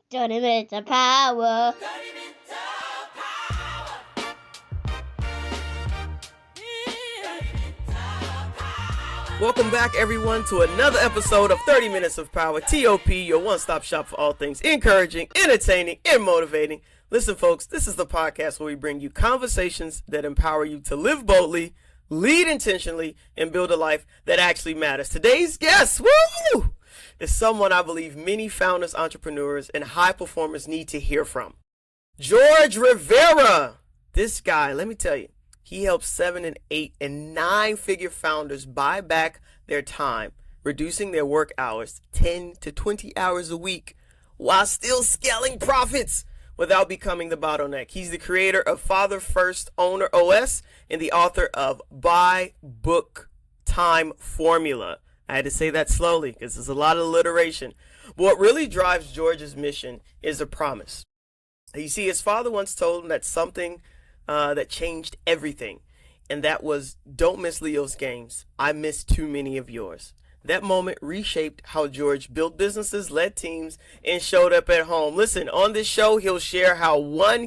30 minutes of power. Welcome back, everyone, to another episode of 30 Minutes of Power, TOP, your one-stop shop for all things encouraging, entertaining, and motivating. Listen, folks, this is the podcast where we bring you conversations that empower you to live boldly, lead intentionally, and build a life that actually matters. Today's guest, woo, is someone I believe many founders, entrepreneurs, and high performers need to hear from. George Rivera. This guy, let me tell you, he helps 7 and 8 and 9-figure founders buy back their time, reducing their work hours 10 to 20 hours a week while still scaling profits without becoming the bottleneck. He's the creator of Father First Owner OS and the author of Buy Book Time Formula. I had to say that slowly because there's a lot of alliteration. But what really drives George's mission is a promise. You see, his father once told him that something that changed everything, and that was, don't miss Leo's games. I missed too many of yours. That moment reshaped how George built businesses, led teams, and showed up at home. Listen, on this show, he'll share how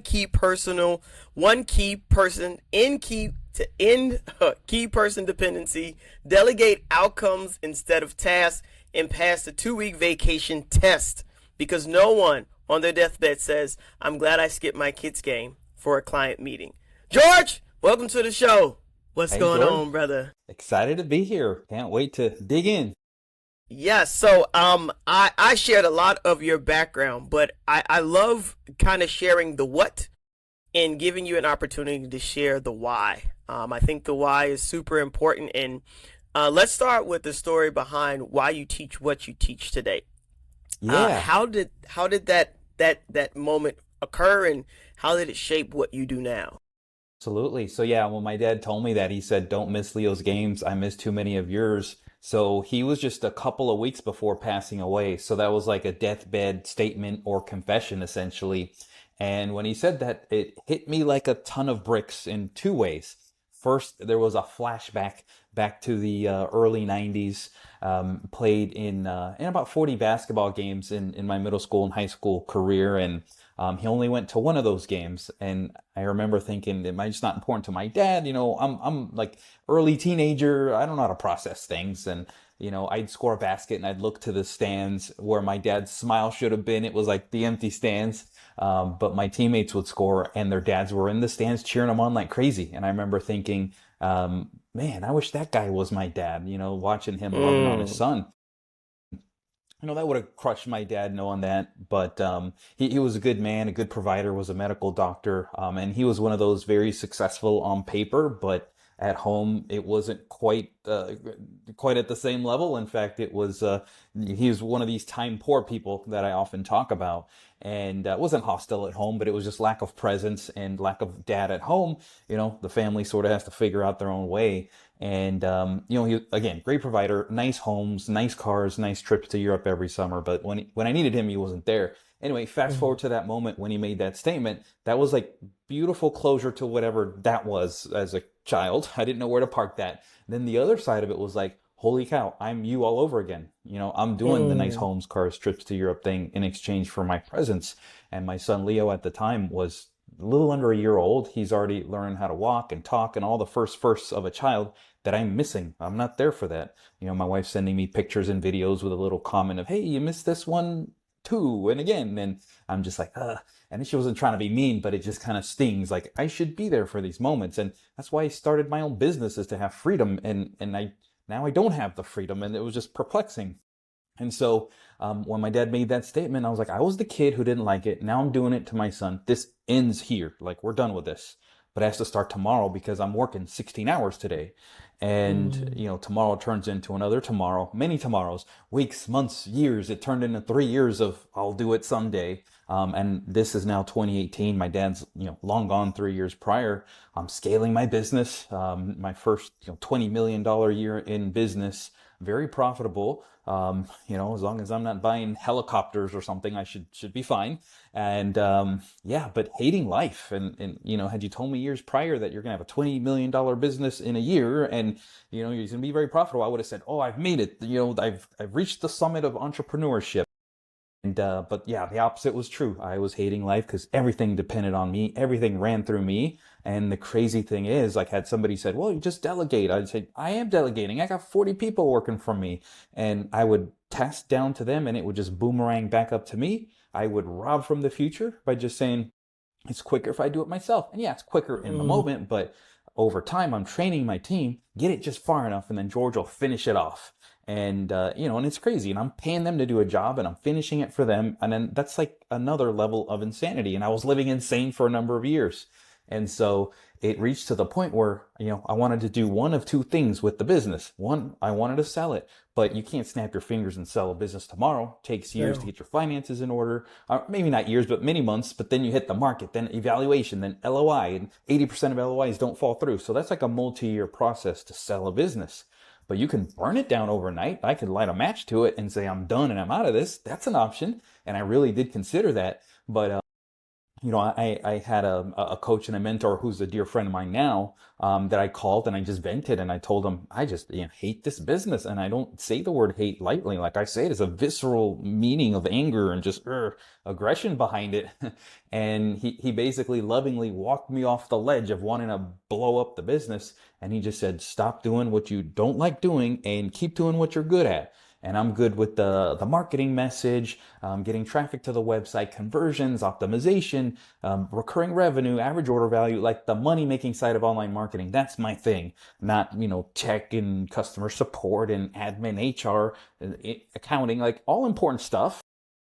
key person dependency, delegate outcomes instead of tasks, and pass the 2-week vacation test. Because no one on their deathbed says, I'm glad I skipped my kid's game for a client meeting. George, welcome to the show. What's going on, brother? Excited to be here. Can't wait to dig in. Yes, so I shared a lot of your background, but I love kind of sharing the what and giving you an opportunity to share the why. I think the why is super important, and let's start with the story behind why you teach what you teach today. Yeah. How did that moment occur, and how did it shape what you do now? Absolutely. So yeah, when my dad told me that, he said, don't miss Leo's games. I missed too many of yours. So he was just a couple of weeks before passing away. So that was like a deathbed statement or confession, essentially. And when he said that, it hit me like a ton of bricks in two ways. First, there was a flashback back to the early 90s, played in about 40 basketball games in my middle school and high school career. And he only went to one of those games. And I remember thinking, am I just not important to my dad? You know, I'm like early teenager. I don't know how to process things. And, you know, I'd score a basket and I'd look to the stands where my dad's smile should have been. It was like the empty stands. But my teammates would score and their dads were in the stands cheering them on like crazy. And I remember thinking, man, I wish that guy was my dad, you know, watching him loving on his son. You know, that would have crushed my dad knowing that, but he was a good man, a good provider, was a medical doctor, and he was one of those very successful on paper, but at home it wasn't quite at the same level. In fact, it was he was one of these time poor people that I often talk about, and wasn't hostile at home, but it was just lack of presence and lack of dad at home. You know, the family sort of has to figure out their own way. And, you know, he, again, great provider, nice homes, nice cars, nice trips to Europe every summer. But when I needed him, he wasn't there. Anyway, fast forward to that moment when he made that statement. That was like beautiful closure to whatever that was as a child. I didn't know where to park that. Then the other side of it was like, holy cow, I'm you all over again. You know, I'm doing the nice homes, cars, trips to Europe thing in exchange for my presence. And my son Leo at the time was a little under a year old. He's already learned how to walk and talk and all the firsts of a child that I'm missing. I'm not there for that. You know, my wife's sending me pictures and videos with a little comment of, hey, you missed this one too, and again. And I'm just like, and she wasn't trying to be mean, but it just kind of stings. Like, I should be there for these moments. And that's why I started my own business, is to have freedom. And now I don't have the freedom, and it was just perplexing. And so when my dad made that statement, I was like, I was the kid who didn't like it. Now I'm doing it to my son. This ends here. Like, we're done with this. But it has to start tomorrow because I'm working 16 hours today. And, you know, tomorrow turns into another tomorrow, many tomorrows, weeks, months, years. It turned into 3 years of I'll do it someday. And this is now 2018. My dad's, you know, long gone 3 years prior. I'm scaling my business. My first, $20 million year in business, very profitable. You know, as long as I'm not buying helicopters or something, I should be fine. And, yeah, but hating life. And, you know, had you told me years prior that you're going to have a $20 million business in a year and, you know, you're going to be very profitable, I would have said, oh, I've made it. You know, I've reached the summit of entrepreneurship. But yeah, the opposite was true. I was hating life because everything depended on me. Everything ran through me. And the crazy thing is, like, had somebody said, well, you just delegate. I'd say, I am delegating. I got 40 people working for me. And I would task down to them and it would just boomerang back up to me. I would rob from the future by just saying, it's quicker if I do it myself. And yeah, it's quicker in the moment, but over time, I'm training my team, get it just far enough, and then George will finish it off. And, and it's crazy. And I'm paying them to do a job and I'm finishing it for them. And then that's like another level of insanity. And I was living insane for a number of years. And so it reached to the point where, I wanted to do one of two things with the business. One, I wanted to sell it, but you can't snap your fingers and sell a business tomorrow. It takes years to get your finances in order. Maybe not years, but many months. But then you hit the market, then evaluation, then LOI, and 80% of LOIs don't fall through. So that's like a multi-year process to sell a business. But you can burn it down overnight. I could light a match to it and say, I'm done and I'm out of this. That's an option. And I really did consider that. But I had a coach and a mentor who's a dear friend of mine now, that I called and I just vented and I told him, I just hate this business. And I don't say the word hate lightly. Like I say, it is a visceral meaning of anger and just aggression behind it. And he basically lovingly walked me off the ledge of wanting to blow up the business. And he just said, stop doing what you don't like doing and keep doing what you're good at. And I'm good with the marketing message, getting traffic to the website, conversions, optimization, recurring revenue, average order value, like the money making side of online marketing. That's my thing, not, tech and customer support and admin, HR, accounting, like all important stuff.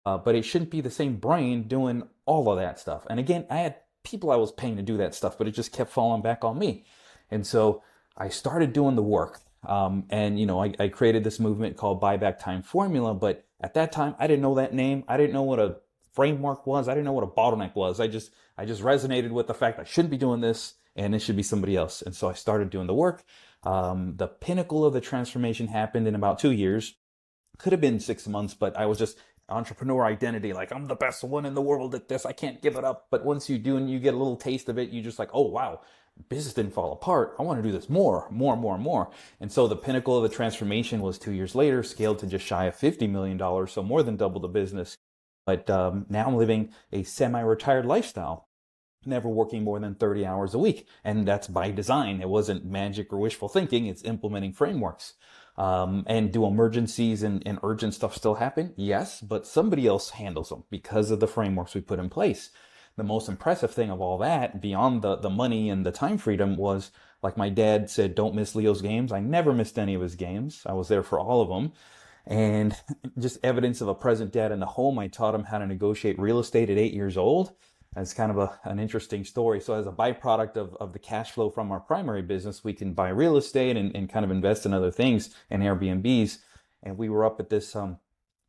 But it shouldn't be the same brain doing all of that stuff. And again, I had people I was paying to do that stuff, but it just kept falling back on me. And so I started doing the work. I created this movement called Buyback Time Formula, but at that time, I didn't know that name. I didn't know what a framework was. I didn't know what a bottleneck was. I just resonated with the fact I shouldn't be doing this and it should be somebody else. And so I started doing the work. The pinnacle of the transformation happened in about 2 years. Could have been 6 months, but I was just entrepreneur identity. Like, I'm the best one in the world at this. I can't give it up. But once you do and you get a little taste of it, you just like, oh, wow. Business didn't fall apart. I want to do this more. And so the pinnacle of the transformation was 2 years later, scaled to just shy of $50 million. So more than double the business. But now I'm living a semi-retired lifestyle, never working more than 30 hours a week. And that's by design. It wasn't magic or wishful thinking. It's implementing frameworks. And do emergencies and urgent stuff still happen? Yes, but somebody else handles them because of the frameworks we put in place. The most impressive thing of all that, beyond the money and the time freedom, was, like my dad said, don't miss Leo's games. I never missed any of his games. I was there for all of them. And just evidence of a present dad in the home, I taught him how to negotiate real estate at 8 years old. That's kind of an interesting story. So as a byproduct of the cash flow from our primary business, we can buy real estate and kind of invest in other things and Airbnbs. And we were up at this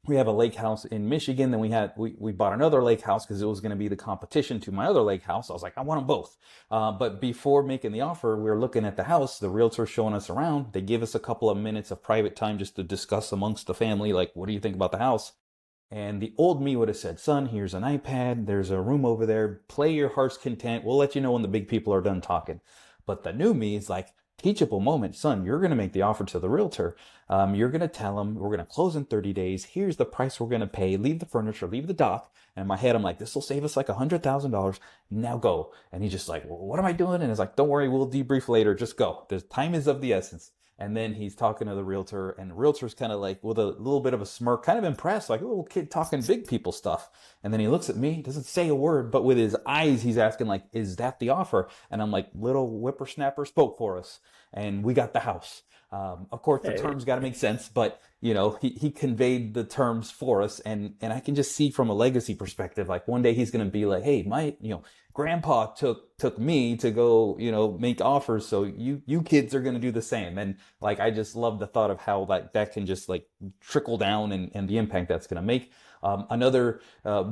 we have a lake house in Michigan. Then we bought another lake house because it was going to be the competition to my other lake house. I was like, I want them both. But before making the offer, we were looking at the house. The realtor showing us around. They give us a couple of minutes of private time just to discuss amongst the family, like, what do you think about the house? And the old me would have said, son, here's an iPad. There's a room over there. Play your heart's content. We'll let you know when the big people are done talking. But the new me is like, teachable moment, son, you're going to make the offer to the realtor. You're going to tell him we're going to close in 30 days. Here's the price we're going to pay. Leave the furniture, leave the dock. And in my head, I'm like, this will save us like $100,000. Now go. And he's just like, well, what am I doing? And it's like, don't worry, we'll debrief later. Just go. The time is of the essence. And then he's talking to the realtor, and the realtor's kind of like, with a little bit of a smirk, kind of impressed, like a little kid talking big people stuff. And then he looks at me, doesn't say a word, but with his eyes, he's asking like, is that the offer? And I'm like, little whippersnapper spoke for us. And we got the house. Of course, the terms got to make sense, but he conveyed the terms for us, and I can just see from a legacy perspective, like one day he's going to be like, hey, my grandpa took me to go make offers, so you kids are going to do the same. And like, I just love the thought of how that can just like trickle down and the impact that's going to make. Another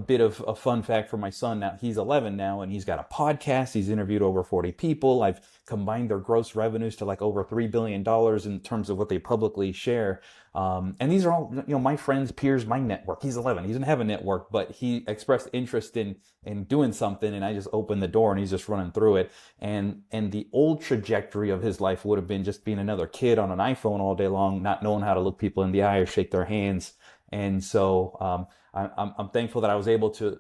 bit of a fun fact for my son, now he's 11 now, and he's got a podcast. He's interviewed over 40 people. I've combined their gross revenues to like over $3 billion in terms of what they publicly share. And these are all, my friends, peers, my network. He's 11. He doesn't have a network, but he expressed interest in doing something, and I just opened the door and he's just running through it. And the old trajectory of his life would have been just being another kid on an iPhone all day long, not knowing how to look people in the eye or shake their hands. And so I'm thankful that I was able to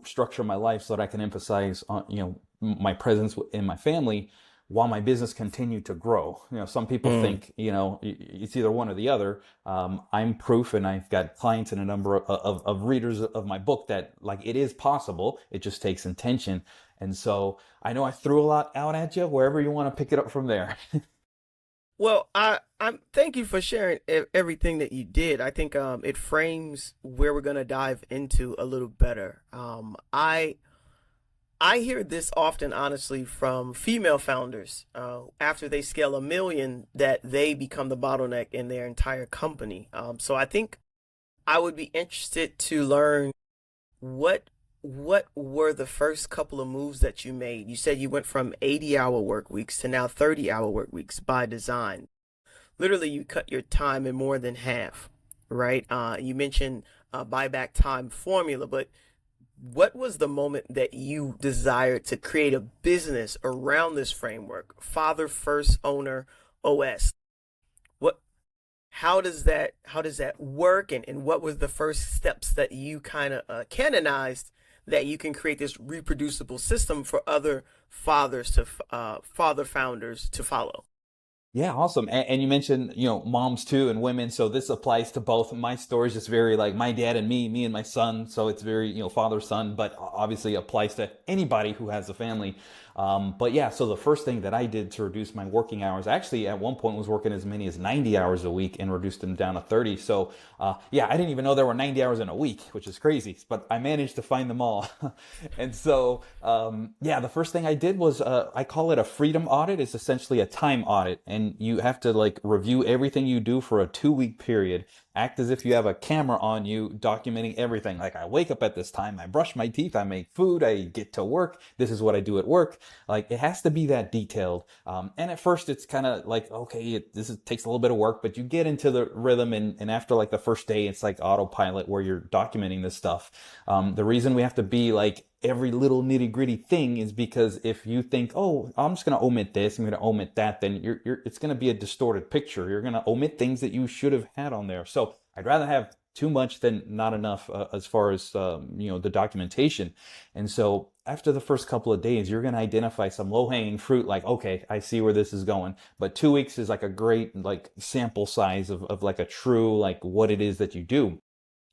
structure my life so that I can emphasize on, my presence in my family while my business continued to grow. Some people think, it's either one or the other. I'm proof, and I've got clients and a number of readers of my book that like it is possible. It just takes intention. And so I know I threw a lot out at you, wherever you want to pick it up from there. Well, I'm thank you for sharing everything that you did. I think it frames where we're gonna dive into a little better. I hear this often, honestly, from female founders after they scale 1 million that they become the bottleneck in their entire company. So I think I would be interested to learn what what were the first couple of moves that you made. You said you went from 80-hour work weeks to now 30-hour work weeks by design. Literally, you cut your time in more than half, right? You mentioned buyback time formula, but what was the moment that you desired to create a business around this framework? Father first owner OS. What how does that work, and what was the first steps that you kind of canonized that you can create this reproducible system for other fathers to father founders to follow? Yeah, awesome. And you mentioned, moms too and women. So this applies to both. My story is just very like my dad and me and my son. So it's very, father, son, but obviously applies to anybody who has a family. But yeah, so the first thing that I did to reduce my working hours, actually at one point was working as many as 90 hours a week and reduced them down to 30. So yeah, I didn't even know there were 90 hours in a week, which is crazy, but I managed to find them all. And so, yeah, the first thing I did was, I call it a freedom audit. It's essentially a time audit, and you have to like review everything you do for a 2 week period. Act as if you have a camera on you, documenting everything. Like, I wake up at this time, I brush my teeth, I make food, I get to work. This is what I do at work. Like, it has to be that detailed. And at first it's kind of like, okay, takes a little bit of work, but you get into the rhythm, and after like the first day, it's like autopilot where you're documenting this stuff. The reason we have to be like every little nitty gritty thing is because if you think, oh, I'm just going to omit this, I'm going to omit that, then it's going to be a distorted picture. You're going to omit things that you should have had on there. So I'd rather have too much than not enough, as far as, the documentation. And so after the first couple of days, you're going to identify some low hanging fruit, like, okay, I see where this is going. But 2 weeks is like a great like sample size of like a true, like what it is that you do.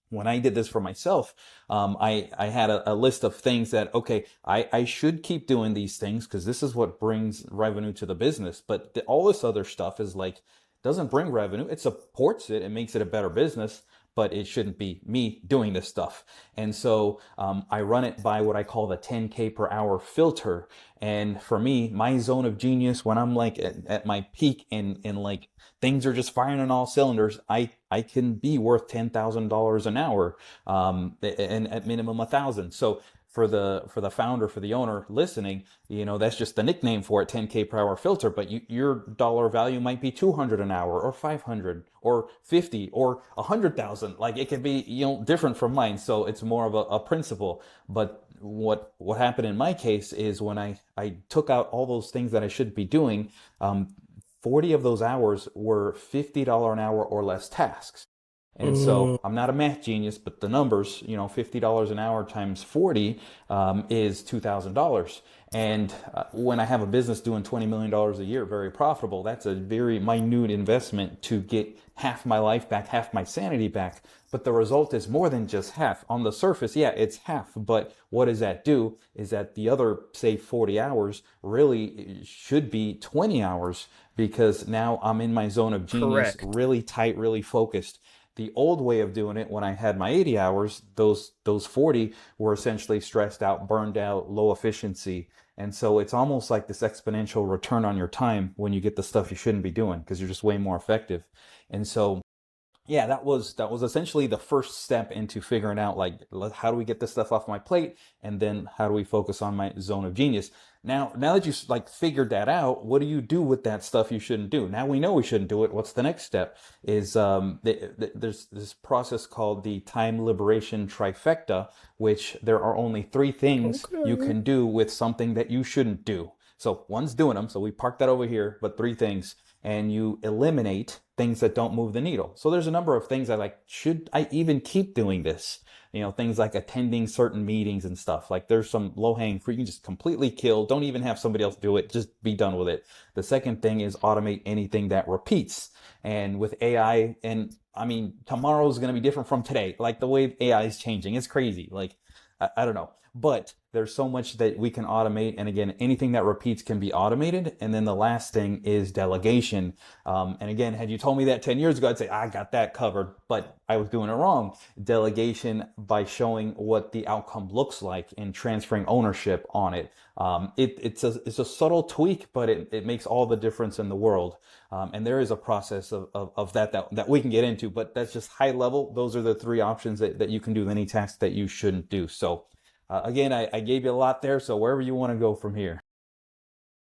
When I did this for myself, I had a list of things that, okay, I should keep doing these things because this is what brings revenue to the business. But all this other stuff is like, doesn't bring revenue. It supports it. It makes it a better business, but it shouldn't be me doing this stuff. And so I run it by what I call the 10K per hour filter. And for me, my zone of genius, when I'm like at my peak, and like things are just firing on all cylinders, I can be worth $10,000 an hour, and at minimum 1,000. So for the founder, for the owner listening, that's just the nickname for it, 10K per hour filter. But your dollar value might be 200 an hour, or 500, or 50, or 100,000. Like, it could be, different from mine. So it's more of a principle. But what happened in my case is when I took out all those things that I should be doing, 40 of those hours were $50 an hour or less tasks. And so I'm not a math genius, but the numbers, $50 an hour times 40 is $2,000. And when I have a business doing $20 million a year, very profitable, that's a very minute investment to get half my life back, half my sanity back. But the result is more than just half. On the surface, yeah, it's half. But what does that do is that the other, say, 40 hours really should be 20 hours, because now I'm in my zone of genius, Correct. really tight, really focused. The old way of doing it, when I had my 80 hours, those 40 were essentially stressed out, burned out, low efficiency. And so it's almost like this exponential return on your time when you get the stuff you shouldn't be doing, because you're just way more effective. And so, yeah, that was essentially the first step into figuring out, like, how do we get this stuff off my plate, and then how do we focus on my zone of genius. Now that you like figured that out, what do you do with that stuff you shouldn't do? Now we know we shouldn't do it. What's the next step? Is there's this process called the time liberation trifecta, which there are only 3 things you Okay. can do with something that you shouldn't do. So one's doing them, so we park that over here, but 3 things. and you eliminate things that don't move the needle. So there's a number of things I like, should I even keep doing this? Things like attending certain meetings and stuff. Like there's some low-hanging fruit you can just completely kill. Don't even have somebody else do it. Just be done with it. The second thing is automate anything that repeats. And with AI, and I mean, tomorrow is going to be different from today. Like the way AI is changing, it's crazy. Like, I don't know. But there's so much that we can automate. And again, anything that repeats can be automated. And then the last thing is delegation. And again, had you told me that 10 years ago, I'd say, I got that covered, but I was doing it wrong. Delegation by showing what the outcome looks like and transferring ownership on it. It's a subtle tweak, but it makes all the difference in the world. And there is a process of that we can get into, but that's just high level. Those are the three options that you can do with any task that you shouldn't do. So again, I gave you a lot there, so wherever you want to go from here.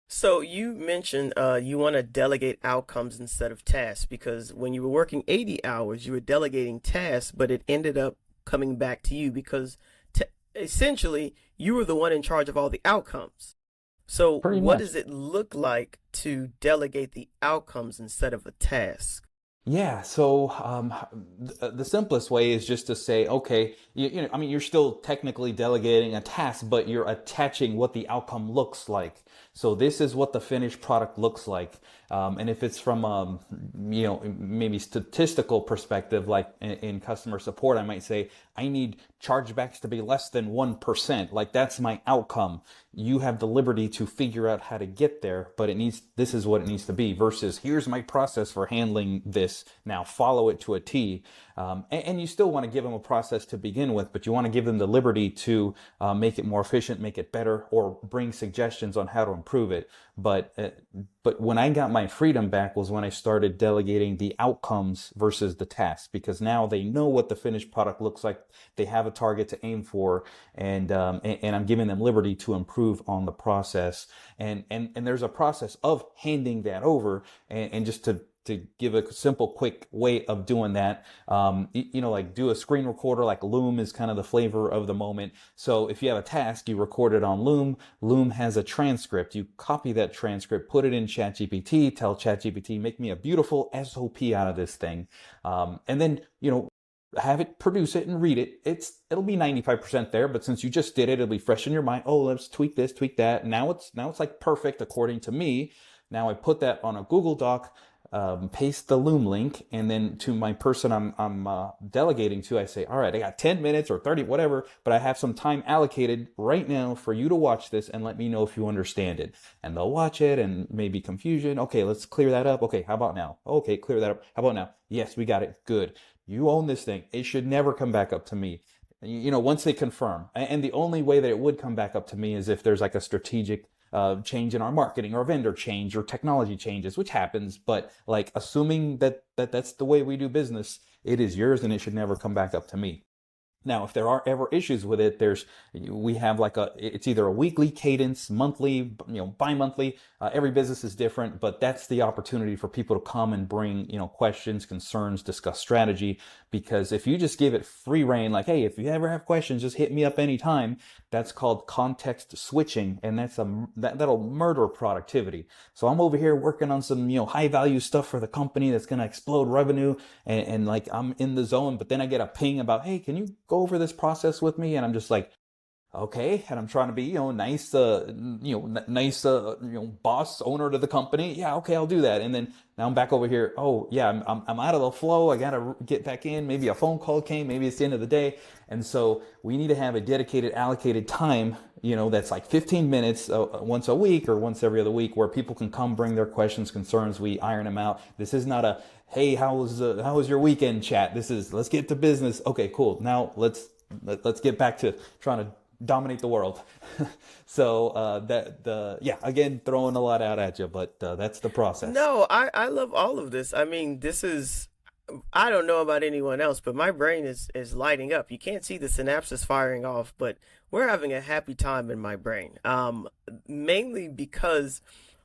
So you mentioned you want to delegate outcomes instead of tasks, because when you were working 80 hours, you were delegating tasks, but it ended up coming back to you because essentially you were the one in charge of all the outcomes. So what does it look like to delegate the outcomes instead of a task? Yeah, so the simplest way is just to say, okay, I mean, you're still technically delegating a task, but you're attaching what the outcome looks like. So this is what the finished product looks like. And if it's from maybe statistical perspective, like in customer support, I might say, I need chargebacks to be less than 1%. Like that's my outcome. You have the liberty to figure out how to get there, but this is what it needs to be versus here's my process for handling this. Now follow it to a T. And you still want to give them a process to begin with, but you want to give them the liberty to make it more efficient, make it better, or bring suggestions on how to improve it. But when I got my freedom back was when I started delegating the outcomes versus the tasks, because now they know what the finished product looks like. They have a target to aim for, and I'm giving them liberty to improve on the process. And there's a process of handing that over, and just to give a simple, quick way of doing that, like do a screen recorder, like Loom is kind of the flavor of the moment. So if you have a task, you record it on Loom. Loom has a transcript. You copy that transcript, put it in ChatGPT, tell ChatGPT, make me a beautiful SOP out of this thing. And then, have it produce it and read it. It'll be 95% there, but since you just did it, it'll be fresh in your mind. Oh, let's tweak this, tweak that. Now it's like perfect according to me. Now I put that on a Google Doc, paste the Loom link, and then to my person I'm delegating to, I say, all right, I got 10 minutes or 30, whatever, but I have some time allocated right now for you to watch this and let me know if you understand it. And they'll watch it and maybe confusion. Okay, let's clear that up. Okay, how about now? Okay, clear that up. How about now? Yes, we got it. Good. You own this thing. It should never come back up to me. Once they confirm. And the only way that it would come back up to me is if there's like a strategic change in our marketing or vendor change or technology changes, which happens. But like assuming that's the way we do business, it is yours and it should never come back up to me. Now, if there are ever issues with it, we have it's either a weekly cadence, monthly, bi-monthly. Every business is different, but that's the opportunity for people to come and bring, questions, concerns, discuss strategy. Because if you just give it free reign, like, hey, if you ever have questions, just hit me up anytime. That's called context switching, and that'll murder productivity. So I'm over here working on some, high value stuff for the company that's going to explode revenue, and like I'm in the zone, but then I get a ping about, hey, can you go over this process with me? And I'm just like, okay. And I'm trying to be, nice, boss, owner to the company. Yeah, okay, I'll do that. And then now I'm back over here. Oh yeah, I'm out of the flow. I got to get back in. Maybe a phone call came, maybe it's the end of the day. And so we need to have a dedicated, allocated time, that's like 15 minutes once a week or once every other week where people can come bring their questions, concerns. We iron them out. This is not a, hey, how was your weekend chat? This is, let's get to business. Okay, cool. Now let's get back to trying to dominate the world. So again, throwing a lot out at you, but that's the process. No, I love all of this. I mean, I don't know about anyone else, but my brain is lighting up. You can't see the synapses firing off, but we're having a happy time in my brain. Mainly because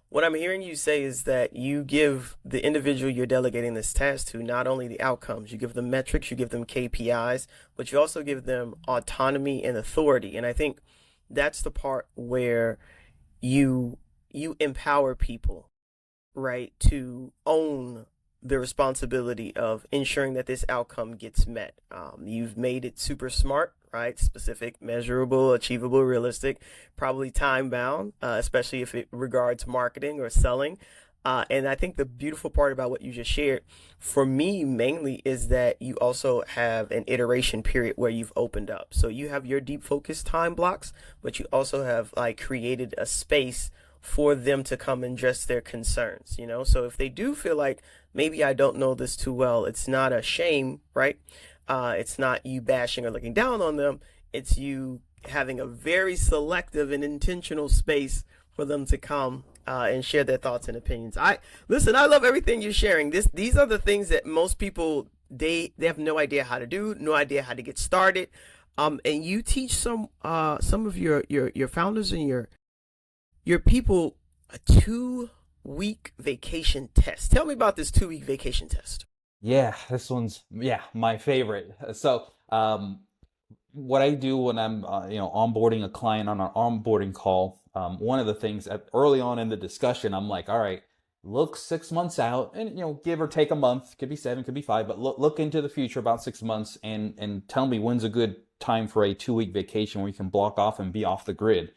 what I'm hearing you say is that you give the individual you're delegating this task to not only the outcomes, you give them metrics, you give them KPIs, but you also give them autonomy and authority. And I think that's the part where you empower people. right, to own the responsibility of ensuring that this outcome gets met. You've made it super smart, right? Specific, measurable, achievable, realistic, probably time bound, especially if it regards marketing or selling. And I think the beautiful part about what you just shared for me mainly is that you also have an iteration period where you've opened up. So you have your deep focus time blocks, but you also have like created a space for them to come and address their concerns, you know? So if they do feel like maybe I don't know this too well, it's not a shame, right? It's not you bashing or looking down on them. It's you having a very selective and intentional space for them to come and share their thoughts and opinions. I love everything you're sharing. These are the things that most people they have no idea how to do, no idea how to get started. And you teach some of your founders and your people a 2-week vacation test. Tell me about this 2-week vacation test. Yeah, this one's my favorite. So, what I do when I'm onboarding a client on an onboarding call, one of the things early on in the discussion, I'm like, all right, look 6 months out, and give or take a month, could be 7, could be 5, but look into the future about 6 months, and tell me when's a good time for a 2-week vacation where you can block off and be off the grid.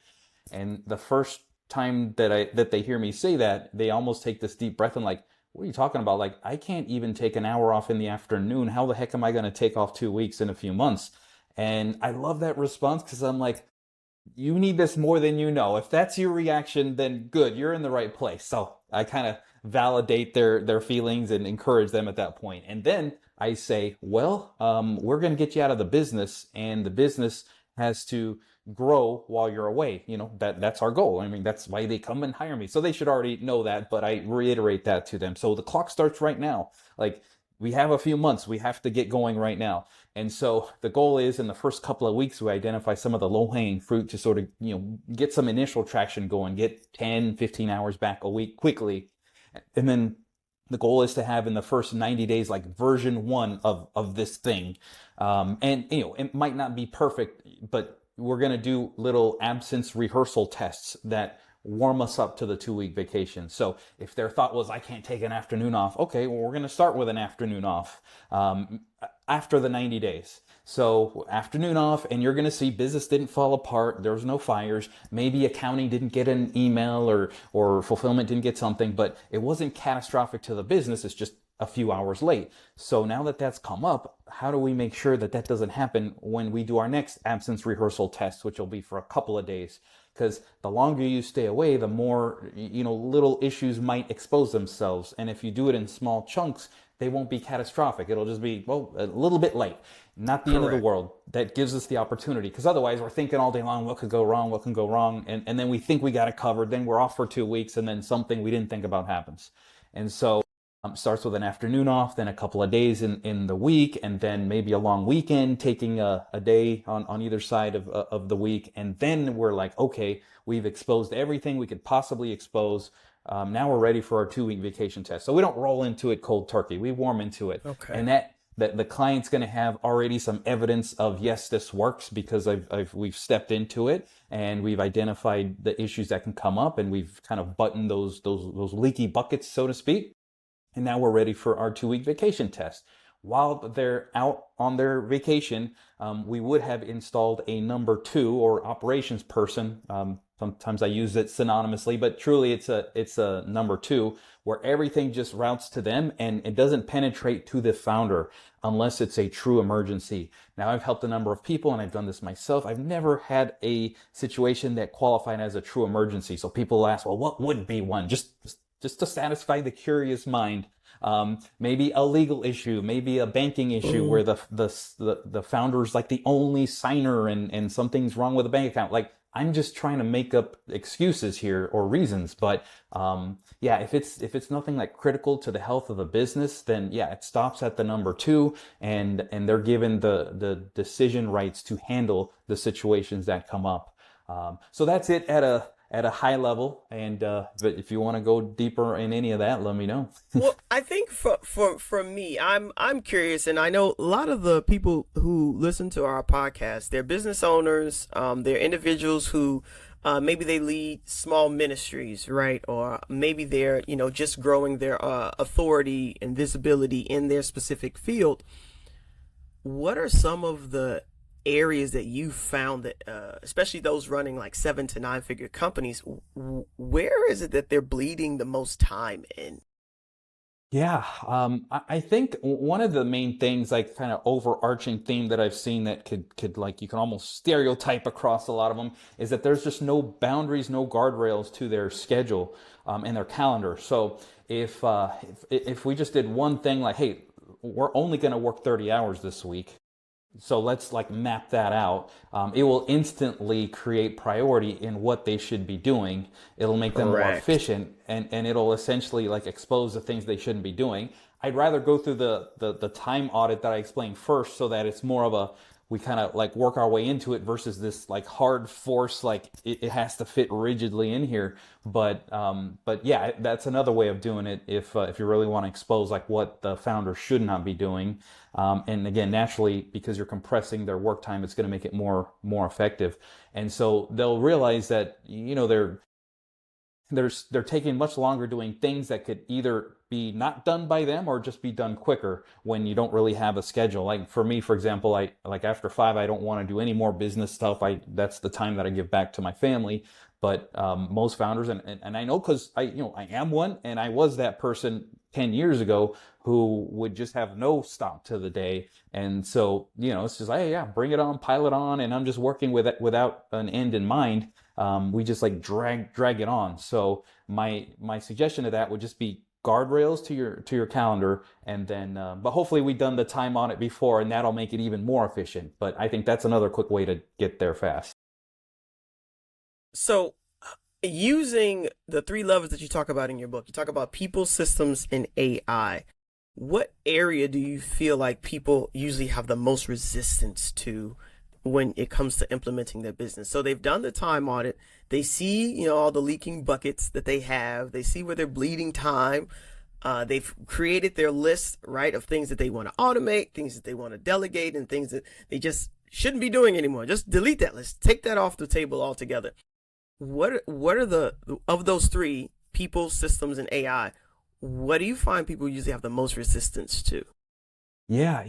And the first time that they hear me say that, they almost take this deep breath and like, what are you talking about? Like, I can't even take an hour off in the afternoon. How the heck am I going to take off 2 weeks in a few months? And I love that response because I'm like, you need this more than you know. If that's your reaction, then good, you're in the right place. So I kind of validate their feelings and encourage them at that point. And then I say, well, we're going to get you out of the business, and the business has to grow while you're away. That's our goal. I mean, that's why they come and hire me. So they should already know that, but I reiterate that to them. So the clock starts right now. Like, we have a few months, we have to get going right now. And so the goal is in the first couple of weeks, we identify some of the low-hanging fruit to sort of, get some initial traction going, get 10, 15 hours back a week quickly. And then the goal is to have in the first 90 days, like version 1 of this thing. And, it might not be perfect, but we're going to do little absence rehearsal tests that warm us up to the 2-week vacation. So if their thought was, I can't take an afternoon off, okay, well, we're going to start with an afternoon off after the 90 days. So afternoon off, and you're going to see business didn't fall apart. There was no fires. Maybe accounting didn't get an email or fulfillment didn't get something, but it wasn't catastrophic to the business. It's just a few hours late. So now that that's come up, how do we make sure that that doesn't happen when we do our next absence rehearsal test, which will be for a couple of days? Because the longer you stay away, the more, little issues might expose themselves. And if you do it in small chunks, they won't be catastrophic. It'll just be, a little bit late. Not the end of the world. That gives us the opportunity. Because otherwise, we're thinking all day long, what could go wrong, what can go wrong? And then we think we got it covered. Then we're off for 2 weeks, and then something we didn't think about happens. And so starts with an afternoon off, then a couple of days in the week, and then maybe a long weekend, taking a day on either side of the week. And then we're like, okay, we've exposed everything we could possibly expose. Now we're ready for our 2-week vacation test. So we don't roll into it cold turkey. We warm into it. Okay. And that the client's going to have already some evidence of, yes, this works, because we've stepped into it and we've identified the issues that can come up, and we've kind of buttoned those leaky buckets, so to speak. And now we're ready for our 2-week vacation test. While they're out on their vacation, we would have installed a number 2 or operations person. Sometimes I use it synonymously, but truly it's a number 2 where everything just routes to them and it doesn't penetrate to the founder unless it's a true emergency. Now, I've helped a number of people, and I've done this myself. I've never had a situation that qualified as a true emergency. So people ask, well, what would be one? Just to satisfy the curious mind. Maybe a legal issue, maybe a banking issue where the founder's like the only signer and something's wrong with a bank account. Like, I'm just trying to make up excuses here or reasons. But if it's nothing like critical to the health of the business, then it stops at the number 2, and they're given the decision rights to handle the situations that come up. So that's it at a high level, and but if you want to go deeper in any of that, let me know. Well, I think for me, I'm curious, and I know a lot of the people who listen to our podcast, they're business owners, they're individuals who maybe they lead small ministries, right? Or maybe they're, just growing their authority and visibility in their specific field. What are some of the areas that you found that, especially those running like 7 to 9 figure companies, where is it that they're bleeding the most time in? Yeah, I think one of the main things, like kind of overarching theme that I've seen that could like you can almost stereotype across a lot of them is that there's just no boundaries, no guardrails to their schedule and their calendar. So if we just did one thing like, hey, we're only going to work 30 hours this week, so let's like map that out. It will instantly create priority in what they should be doing. It'll make them more Correct. efficient, and it'll essentially like expose the things they shouldn't be doing. I'd rather go through the time audit that I explained first, so that it's more of a we kind of like work our way into it versus this like hard force, like it has to fit rigidly in here. But yeah, that's another way of doing it if you really want to expose like what the founder should not be doing. And again, naturally, because you're compressing their work time, it's going to make it more effective. And so they'll realize that they're taking much longer doing things that could either be not done by them or just be done quicker when you don't really have a schedule. Like for me, for example, I like after 5, I don't want to do any more business stuff. That's the time that I give back to my family. But most founders, and I know because I am one, and I was that person 10 years ago who would just have no stop to the day. And so, it's just, hey, yeah, bring it on, pile it on. And I'm just working with it without an end in mind. We just like drag it on. So my suggestion to that would just be guardrails to your calendar, and then but hopefully we've done the time on it before, and that'll make it even more efficient. But I think that's another quick way to get there fast. So, using the 3 levels that you talk about in your book, you talk about people, systems, and AI. What area do you feel like people usually have the most resistance to when it comes to implementing their business? So they've done the time audit. They see, all the leaking buckets that they have. They see where they're bleeding time. They've created their list, right, of things that they want to automate, things that they want to delegate, and things that they just shouldn't be doing anymore. Just delete that list. Take that off the table altogether. What are the of those 3, people, systems, and AI? What do you find people usually have the most resistance to? Yeah,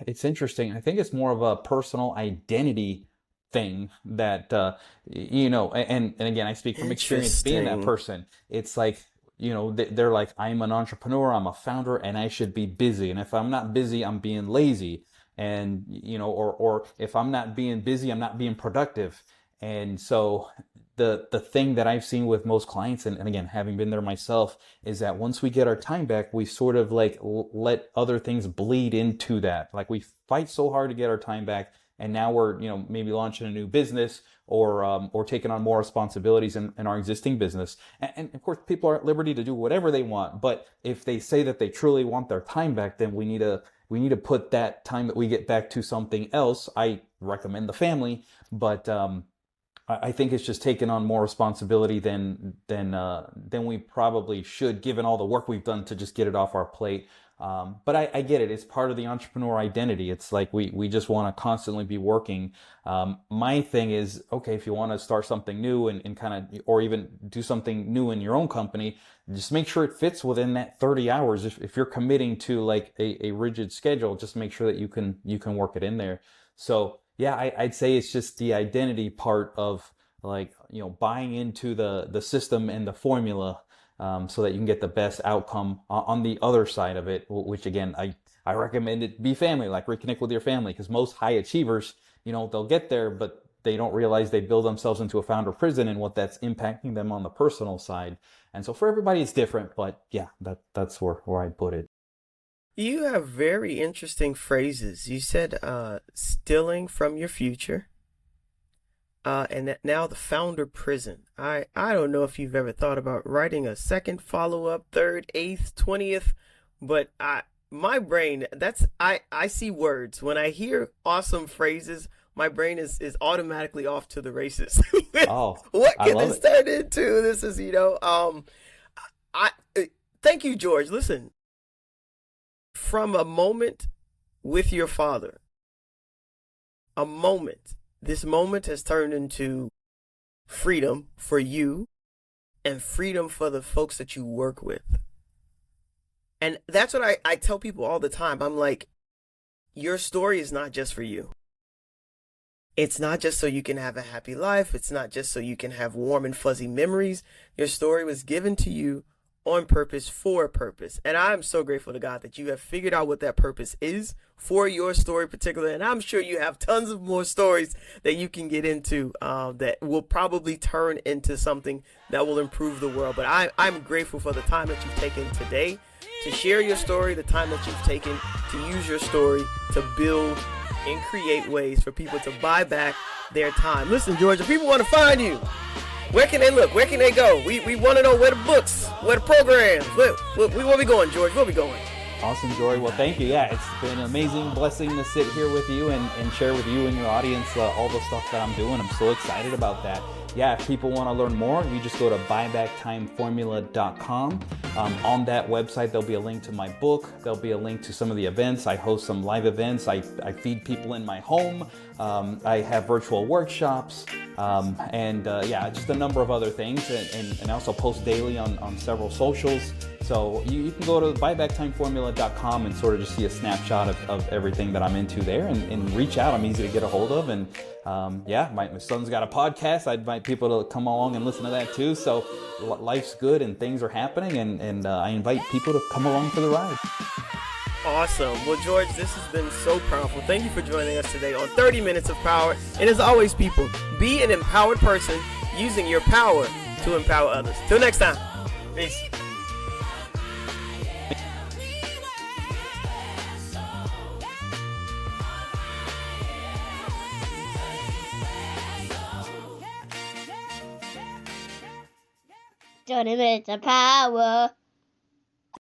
it's interesting. I think it's more of a personal identity thing that and again, I speak from experience being that Interesting. person. It's like, they're like, I'm an entrepreneur, I'm a founder, and I should be busy. And if I'm not busy, I'm being lazy. And or if I'm not being busy, I'm not being productive. And so the thing that I've seen with most clients, and again, having been there myself, is that once we get our time back, we sort of like let other things bleed into that. Like we fight so hard to get our time back, and now we're maybe launching a new business or taking on more responsibilities in our existing business. And of course, people are at liberty to do whatever they want. But if they say that they truly want their time back, then we need to put that time that we get back to something else. I recommend the family, but I think it's just taken on more responsibility than we probably should, given all the work we've done to just get it off our plate. But I get it. It's part of the entrepreneur identity. It's like we just want to constantly be working. My thing is, okay, if you want to start something new and kind of, or even do something new in your own company, just make sure it fits within that 30 hours. If you're committing to like a rigid schedule, just make sure that you can work it in there. So yeah, I'd say it's just the identity part of like, buying into the system and the formula, so that you can get the best outcome on the other side of it, which again, I recommend it be family, like reconnect with your family, because most high achievers, they'll get there, but they don't realize they build themselves into a founder prison and what that's impacting them on the personal side. And so for everybody, it's different, but yeah, that's where I put it. You have very interesting phrases. You said stealing from your future, and that now the founder prison. I don't know if you've ever thought about writing a second follow-up, third, eighth, 20th, but my brain, I see words. When I hear awesome phrases, my brain is automatically off to the races. Oh, What I can love this it. turn into? This is, I thank you, George. Listen, from a moment with your father, a moment, this moment has turned into freedom for you and freedom for the folks that you work with. And that's what I tell people all the time. I'm like, your story is not just for you. It's not just so you can have a happy life. It's not just so you can have warm and fuzzy memories. Your story was given to you on purpose, for a purpose. And I'm so grateful to God that you have figured out what that purpose is for your story particularly. And I'm sure you have tons of more stories that you can get into that will probably turn into something that will improve the world. But I'm grateful for the time that you've taken today to share your story, the time that you've taken to use your story to build and create ways for people to buy back their time. Listen, George, if people want to find you, where can they look? Where can they go? We want to know where the books, where the programs, where we going, George? Where we going? Awesome, Jory. Well, thank you. Yeah, it's been an amazing blessing to sit here with you and share with you and your audience all the stuff that I'm doing. I'm so excited about that. Yeah, if people want to learn more, you just go to buybacktimeformula.com. On that website, there'll be a link to my book. There'll be a link to some of the events. I host some live events. I feed people in my home. I have virtual workshops. Just a number of other things. And I also post daily on several socials. So you can go to buybacktimeformula.com and sort of just see a snapshot of everything that I'm into there and reach out. I'm easy to get a hold of. And my son's got a podcast. I'd invite people to come along and listen to that too. So life's good and things are happening. And I invite people to come along for the ride. Awesome. Well, George, this has been so powerful. Thank you for joining us today on 30 Minutes of Power. And as always, people, be an empowered person using your power to empower others. Till next time. Peace. Minutes of power.